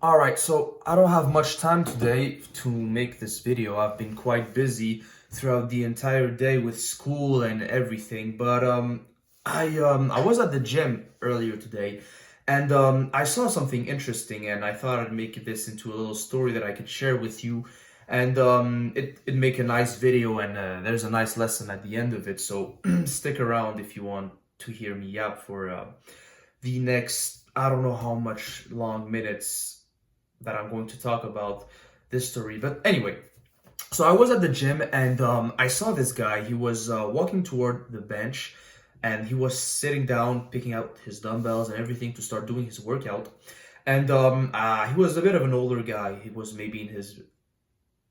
Alright, so I don't have much time today to make this video. I've been quite busy throughout the entire day with school and everything, but I was at the gym earlier today and I saw something interesting and I thought I'd make this into a little story that I could share with you and it'd make a nice video and there's a nice lesson at the end of it, so stick around if you want to hear me out for the next, I don't know how much long minutes that I'm going to talk about this story. But anyway, so I was at the gym and I saw this guy. He was walking toward the bench and he was sitting down, picking out his dumbbells and everything to start doing his workout. And he was a bit of an older guy. He was maybe in his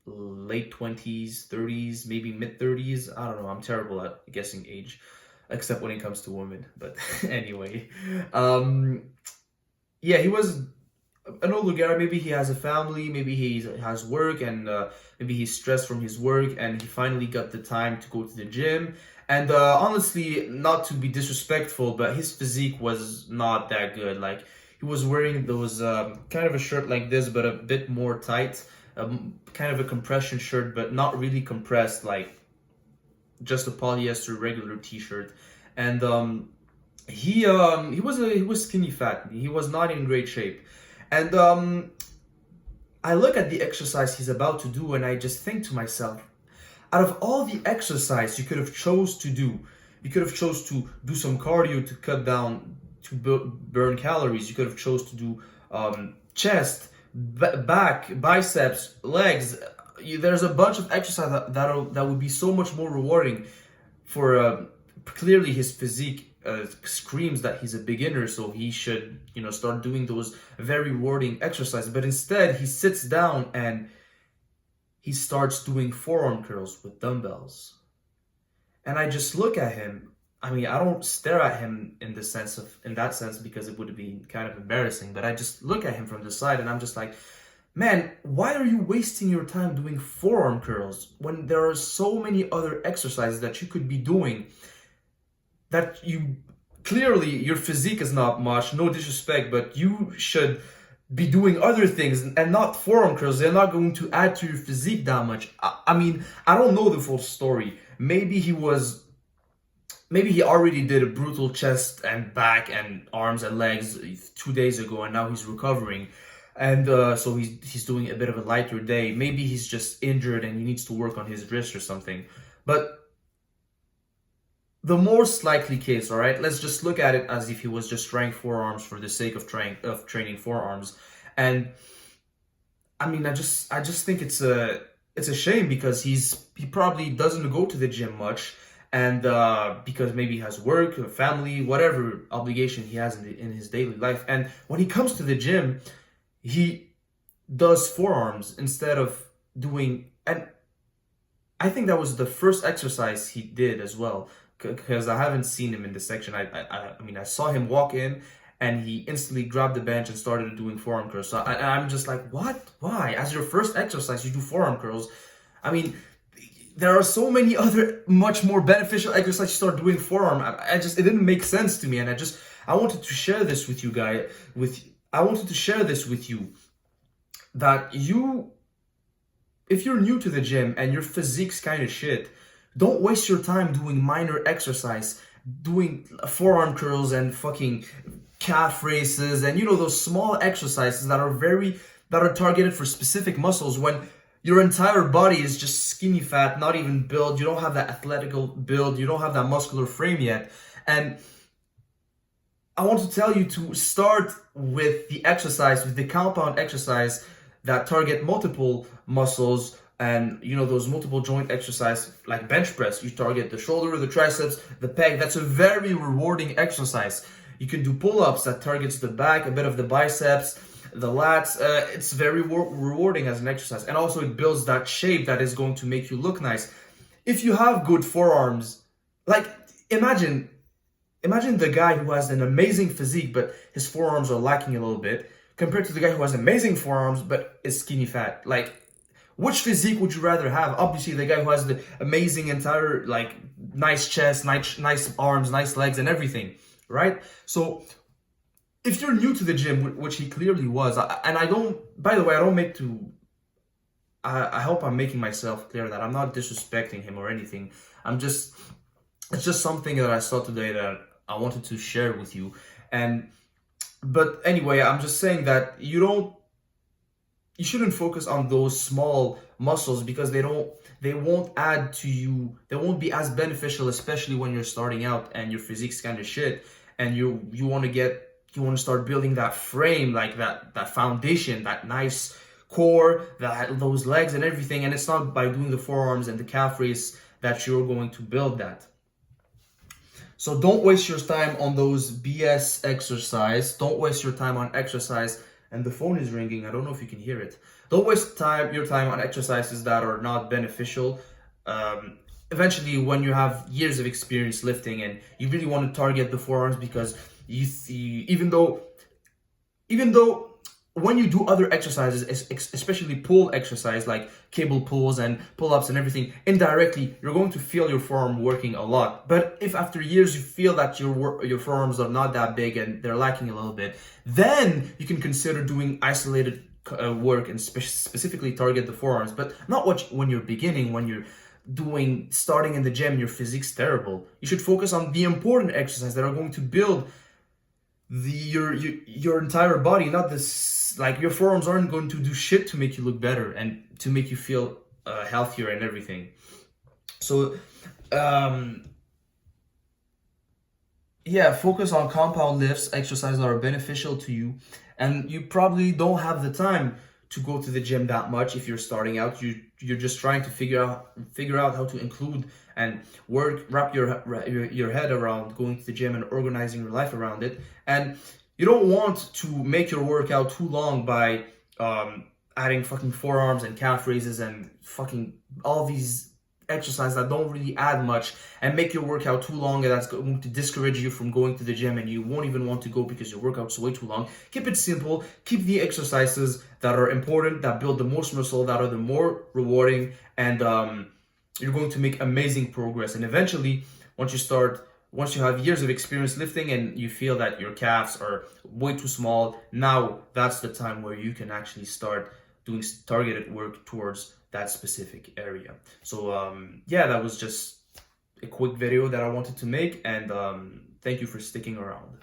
late 20s, 30s, maybe mid 30s. I don't know. I'm terrible at guessing age, except when it comes to women. But anyway, yeah, he was an older guy. Maybe he has a family, maybe he has work, and maybe he's stressed from his work, and he finally got the time to go to the gym. And honestly, not to be disrespectful, but his physique was not that good. Like, he was wearing those kind of a shirt like this, but a bit more tight, kind of a compression shirt, but not really compressed, like just a polyester regular t-shirt. And he was skinny fat. He was not in great shape. And I look at the exercise he's about to do and I just think to myself, out of all the exercise you could have chose to do, you could have chose to do some cardio to cut down, to burn calories. You could have chose to do chest, back, biceps, legs. There's a bunch of exercise that would be so much more rewarding for clearly his physique screams that he's a beginner, so he should, start doing those very rewarding exercises. But instead, he sits down and he starts doing forearm curls with dumbbells. And I just look at him. I mean, I don't stare at him in that sense because it would be kind of embarrassing, but I just look at him from the side and I'm just like, man, why are you wasting your time doing forearm curls when there are so many other exercises that you could be doing? That you clearly, your physique is not much, no disrespect, but you should be doing other things and not forearm curls. They're not going to add to your physique that much. I mean, I don't know the full story. Maybe he already did a brutal chest and back and arms and legs 2 days ago and now he's recovering. And so he's doing a bit of a lighter day. Maybe he's just injured and he needs to work on his wrist or something. But the most likely case, all right, let's just look at it as if he was just trying forearms for the sake of training forearms. And I mean, I just think it's a shame because he probably doesn't go to the gym much, and because maybe he has work, a family, whatever obligation he has in his daily life. And when he comes to the gym, he does forearms instead of doing, and I think that was the first exercise he did as well. Because I haven't seen him in this section. I mean, I saw him walk in and he instantly grabbed the bench and started doing forearm curls. So I'm just like, what? Why? As your first exercise, you do forearm curls? I mean, there are so many other much more beneficial exercises you start doing forearm. It didn't make sense to me. And I wanted to share this with you guys. I wanted to share this with you that if you're new to the gym and your physique's kind of shit, don't waste your time doing minor exercise, doing forearm curls and fucking calf raises and those small exercises that are targeted for specific muscles when your entire body is just skinny fat, not even build. You don't have that athletical build. You don't have that muscular frame yet. And I want to tell you to start with the compound exercise that target multiple muscles. And those multiple joint exercise like bench press, you target the shoulder, the triceps, the pec. That's a very rewarding exercise. You can do pull-ups that targets the back, a bit of the biceps, the lats. It's very rewarding as an exercise, and also it builds that shape that is going to make you look nice. If you have good forearms, like imagine the guy who has an amazing physique but his forearms are lacking a little bit, compared to the guy who has amazing forearms but is skinny fat. Like, which physique would you rather have? Obviously, the guy who has the amazing entire, nice chest, nice arms, nice legs, and everything, right? So if you're new to the gym, which he clearly was, and I don't, by the way, I don't make to, I hope I'm making myself clear that I'm not disrespecting him or anything. I'm just, it's just something that I saw today that I wanted to share with you. And, but anyway, I'm just saying that you shouldn't focus on those small muscles because they won't add to you, they won't be as beneficial, especially when you're starting out and your physique's kind of shit and you want to start building that frame, like that foundation, that nice core, those legs and everything. And it's not by doing the forearms and the calf raise that you're going to build that. So don't waste your time on those BS exercise. Don't waste your time on exercise. And the phone is ringing. I don't know if you can hear it. Don't waste your time on exercises that are not beneficial. Eventually, when you have years of experience lifting and you really want to target the forearms, because you see, even though when you do other exercises, especially pull exercise like cable pulls and pull-ups and everything, indirectly you're going to feel your forearm working a lot. But if after years you feel that your forearms are not that big and they're lacking a little bit, then you can consider doing isolated work and specifically target the forearms. But not when you're beginning, when you're starting in the gym, your physique's terrible. You should focus on the important exercises that are going to build your entire body, not this. Like, your forearms aren't going to do shit to make you look better and to make you feel healthier and everything. So yeah, focus on compound lifts, exercises that are beneficial to you. And you probably don't have the time to go to the gym that much if you're starting out. You're just trying to figure out how to include and wrap your head around going to the gym and organizing your life around it. And you don't want to make your workout too long by adding fucking forearms and calf raises and fucking all these exercises that don't really add much and make your workout too long, and that's going to discourage you from going to the gym and you won't even want to go because your workout's way too long. Keep it simple. Keep the exercises that are important, that build the most muscle, that are the more rewarding, and you're going to make amazing progress. And eventually, once you have years of experience lifting and you feel that your calves are way too small, now that's the time where you can actually start doing targeted work towards that specific area. So yeah, that was just a quick video that I wanted to make, and thank you for sticking around.